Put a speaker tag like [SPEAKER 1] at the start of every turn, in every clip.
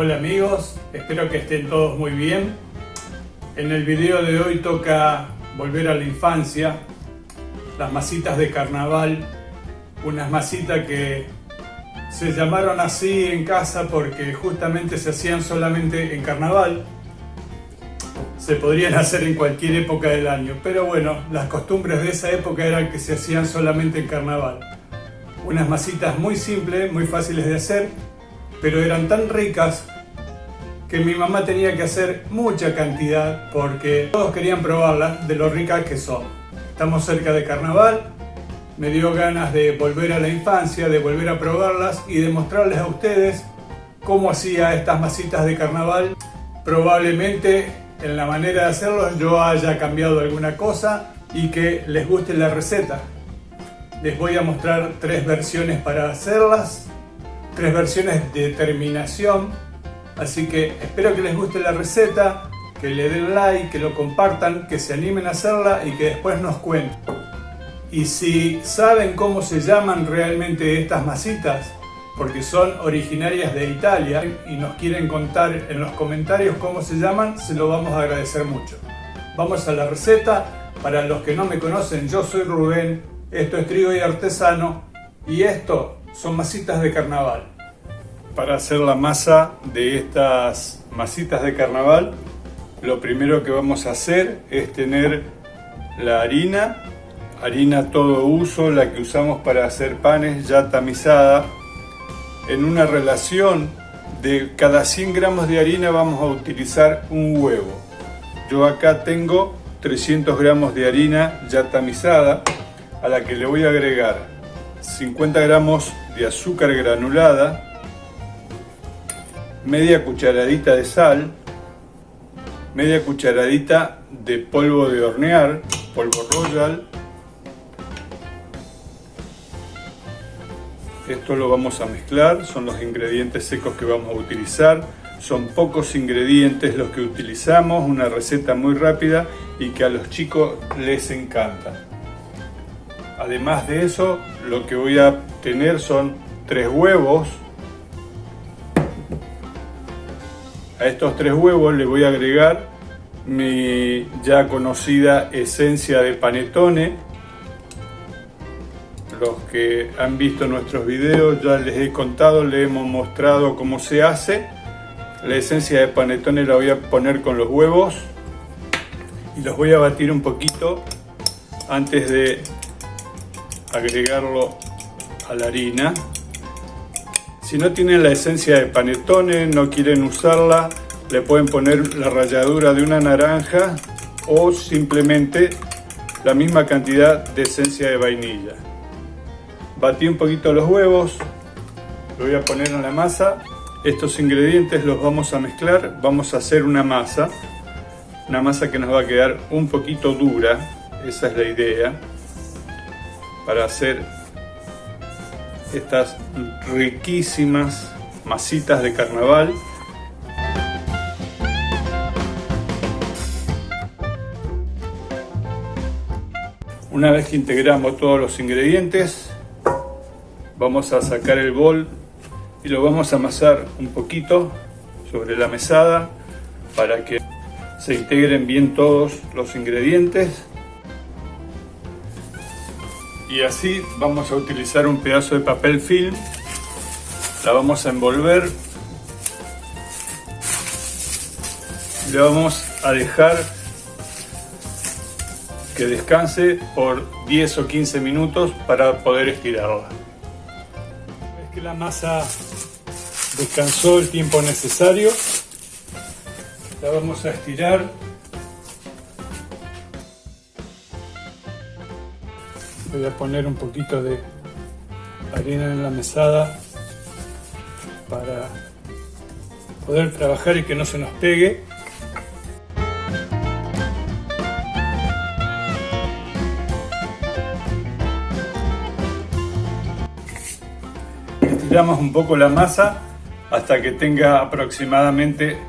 [SPEAKER 1] Hola amigos, espero que estén todos muy bien. En el video de hoy toca volver a la infancia, las masitas de carnaval, unas masitas que se llamaron así en casa porque justamente se hacían solamente en carnaval. Se podrían hacer en cualquier época del año, pero bueno, las costumbres de esa época eran que se hacían solamente en carnaval. Unas masitas muy simples, muy fáciles de hacer, pero eran tan ricas que mi mamá tenía que hacer mucha cantidad porque todos querían probarlas de lo ricas que son. Estamos cerca de carnaval, me dio ganas de volver a la infancia, de volver a probarlas y de mostrarles a ustedes cómo hacía estas masitas de carnaval. Probablemente en la manera de hacerlo yo haya cambiado alguna cosa y que les guste la receta. Les voy a mostrar 3 versiones para hacerlas, 3 versiones de terminación, así que espero que les guste la receta, que le den like, que lo compartan, que se animen a hacerla y que después nos cuenten. Y si saben cómo se llaman realmente estas masitas, porque son originarias de Italia y nos quieren contar en los comentarios cómo se llaman, se lo vamos a agradecer mucho. Vamos a la receta. Para los que no me conocen, yo soy Rubén, esto es Trigo y Artesano y esto son masitas de carnaval. Para hacer la masa de estas masitas de carnaval, lo primero que vamos a hacer es tener la harina todo uso, la que usamos para hacer panes ya tamizada. En una relación de cada 100 gramos de harina vamos a utilizar un huevo. Yo acá tengo 300 gramos de harina ya tamizada, a la que le voy a agregar 50 gramos de azúcar granulada, media cucharadita de sal, media cucharadita de polvo de hornear, polvo Royal. Esto lo vamos a mezclar, son los ingredientes secos que vamos a utilizar. Son pocos ingredientes los que utilizamos, una receta muy rápida y que a los chicos les encanta. Además de eso, lo que voy a tener son 3 huevos. A estos 3 huevos le voy a agregar mi ya conocida esencia de panettone. Los que han visto nuestros videos ya les he contado, les hemos mostrado cómo se hace. La esencia de panettone la voy a poner con los huevos y los voy a batir un poquito antes de agregarlo a la harina. Si no tienen la esencia de panettone, no quieren usarla, le pueden poner la ralladura de una naranja o simplemente la misma cantidad de esencia de vainilla. Batí un poquito los huevos, lo voy a poner en la masa. Estos ingredientes los vamos a mezclar, vamos a hacer una masa que nos va a quedar un poquito dura, esa es la idea, para hacer estas riquísimas masitas de carnaval. Una vez que integramos todos los ingredientes, vamos a sacar el bol y lo vamos a amasar un poquito sobre la mesada para que se integren bien todos los ingredientes. Y así vamos a utilizar un pedazo de papel film, la vamos a envolver y la vamos a dejar que descanse por 10 o 15 minutos para poder estirarla. Una vez que la masa descansó el tiempo necesario, la vamos a estirar. Voy a poner un poquito de harina en la mesada para poder trabajar y que no se nos pegue. Estiramos un poco la masa hasta que tenga aproximadamente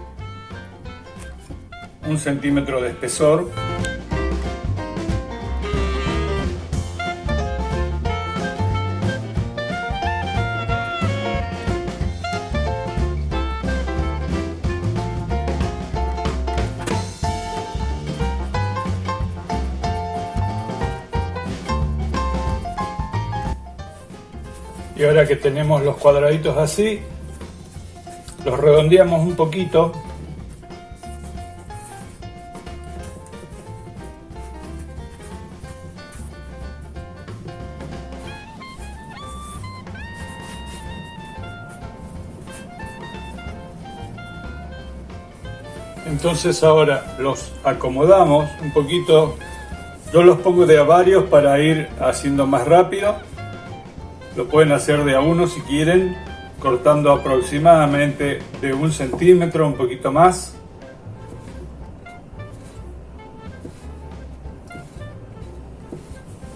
[SPEAKER 1] 1 centímetro de espesor. Y ahora que tenemos los cuadraditos así, los redondeamos un poquito. Entonces ahora los acomodamos un poquito. Yo los pongo de a varios para ir haciendo más rápido. Lo pueden hacer de a uno si quieren, cortando aproximadamente de 1 centímetro, un poquito más.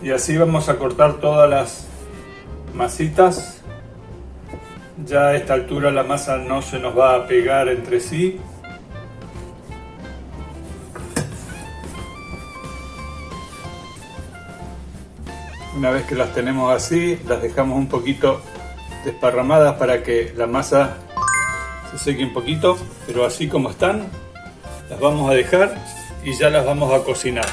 [SPEAKER 1] Y así vamos a cortar todas las masitas. Ya a esta altura la masa no se nos va a pegar entre sí. Una vez que las tenemos así, las dejamos un poquito desparramadas para que la masa se seque un poquito, pero así como están, las vamos a dejar y ya las vamos a cocinar.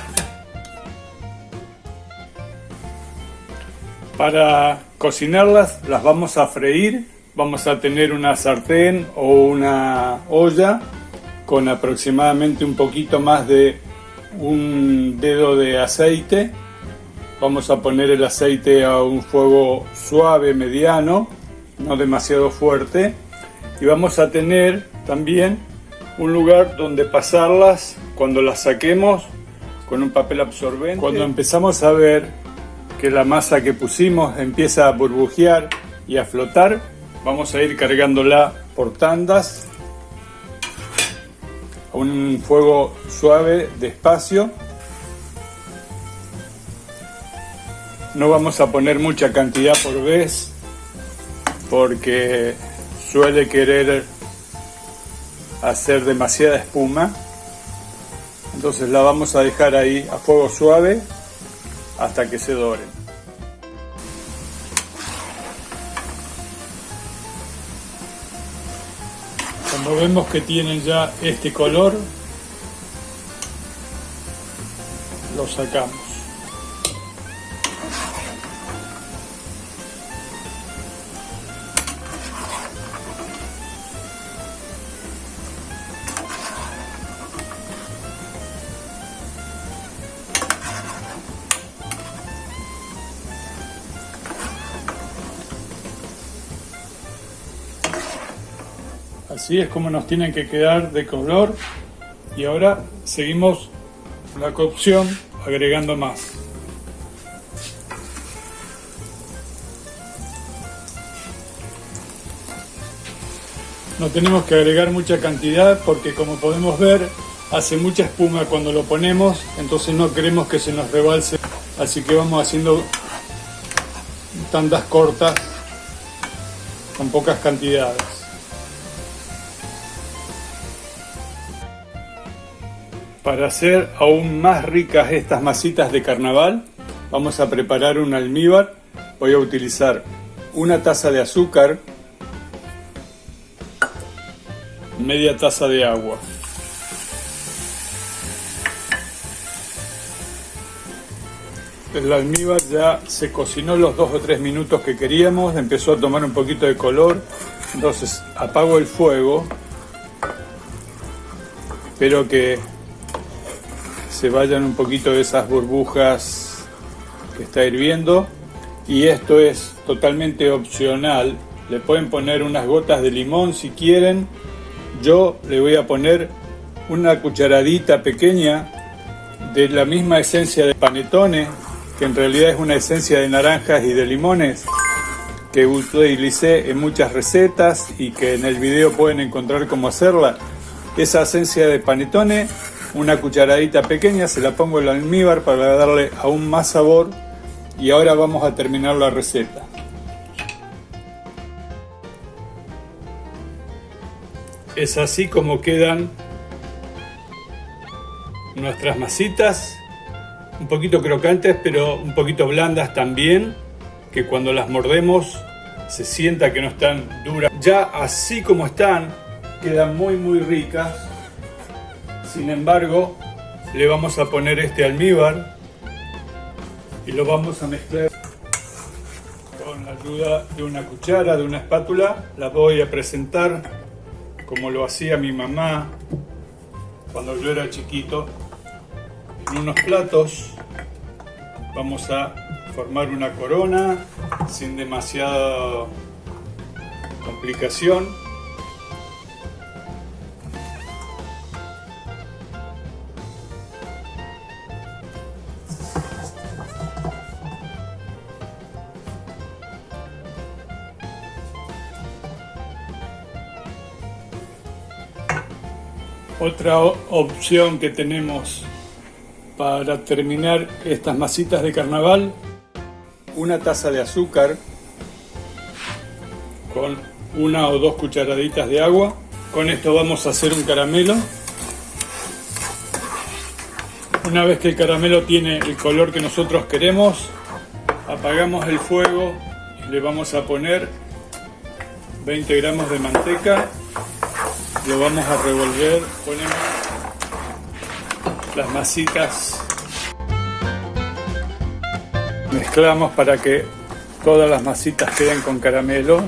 [SPEAKER 1] Para cocinarlas las vamos a freír. Vamos a tener una sartén o una olla con aproximadamente un poquito más de un dedo de aceite. Vamos a poner el aceite a un fuego suave, mediano, no demasiado fuerte. Y vamos a tener también un lugar donde pasarlas cuando las saquemos con un papel absorbente. Cuando empezamos a ver que la masa que pusimos empieza a burbujear y a flotar, vamos a ir cargándola por tandas a un fuego suave, despacio. No vamos a poner mucha cantidad por vez porque suele querer hacer demasiada espuma. Entonces la vamos a dejar ahí a fuego suave hasta que se doren. Cuando vemos que tienen ya este color, lo sacamos. Así es como nos tienen que quedar de color. Y ahora seguimos la cocción agregando más. No tenemos que agregar mucha cantidad porque, como podemos ver, hace mucha espuma cuando lo ponemos, entonces no queremos que se nos rebalse, así que vamos haciendo tandas cortas con pocas cantidades. Para hacer aún más ricas estas masitas de carnaval, vamos a preparar un almíbar. Voy a utilizar una taza de azúcar, media taza de agua. El almíbar ya se cocinó los 2 o 3 minutos que queríamos, empezó a tomar un poquito de color, entonces apago el fuego, espero que se vayan un poquito de esas burbujas que está hirviendo, y esto es totalmente opcional. Le pueden poner unas gotas de limón si quieren. Yo le voy a poner una cucharadita pequeña de la misma esencia de panettone, que en realidad es una esencia de naranjas y de limones que utilicé en muchas recetas y que en el video pueden encontrar cómo hacerla. Esa esencia de panettone, una cucharadita pequeña, se la pongo en el almíbar para darle aún más sabor. Y ahora vamos a terminar la receta. Es así como quedan nuestras masitas, un poquito crocantes pero un poquito blandas también, que cuando las mordemos se sienta que no están duras. Ya así como están, quedan muy ricas. Sin embargo, le vamos a poner este almíbar y lo vamos a mezclar con la ayuda de una cuchara, de una espátula, las voy a presentar como lo hacía mi mamá cuando yo era chiquito. En unos platos vamos a formar una corona sin demasiada complicación. Otra opción que tenemos para terminar estas masitas de carnaval: una taza de azúcar con 1 o 2 cucharaditas de agua. Con esto vamos a hacer un caramelo. Una vez que el caramelo tiene el color que nosotros queremos, apagamos el fuego y le vamos a poner 20 gramos de manteca. Lo vamos a revolver, ponemos las masitas, mezclamos para que todas las masitas queden con caramelo.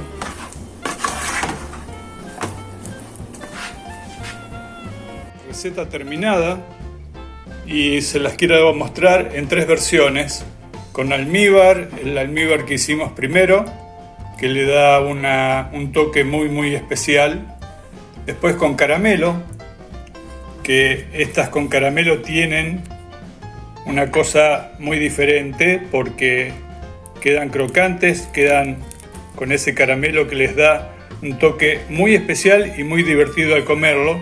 [SPEAKER 1] Receta terminada, y se las quiero mostrar en 3 versiones: con almíbar, el almíbar que hicimos primero, que le da un toque muy especial. Después con caramelo, que estas con caramelo tienen una cosa muy diferente porque quedan crocantes, quedan con ese caramelo que les da un toque muy especial y muy divertido al comerlo.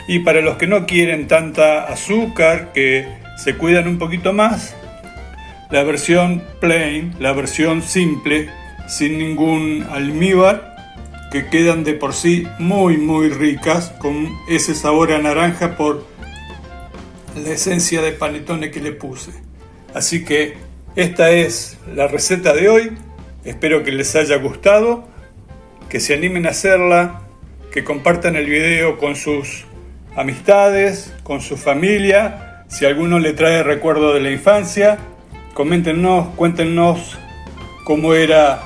[SPEAKER 1] Y para los que no quieren tanta azúcar, que se cuidan un poquito más, la versión plain, la versión simple, sin ningún almíbar, que quedan de por sí muy ricas, con ese sabor a naranja por la esencia de panettone que le puse. Así que esta es la receta de hoy. Espero que les haya gustado, que se animen a hacerla, que compartan el video con sus amistades, con su familia. Si a alguno le trae recuerdo de la infancia, coméntenos, cuéntenos cómo era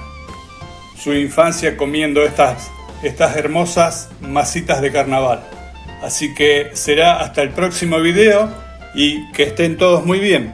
[SPEAKER 1] su infancia comiendo estas hermosas masitas de carnaval. Así que será hasta el próximo video y que estén todos muy bien.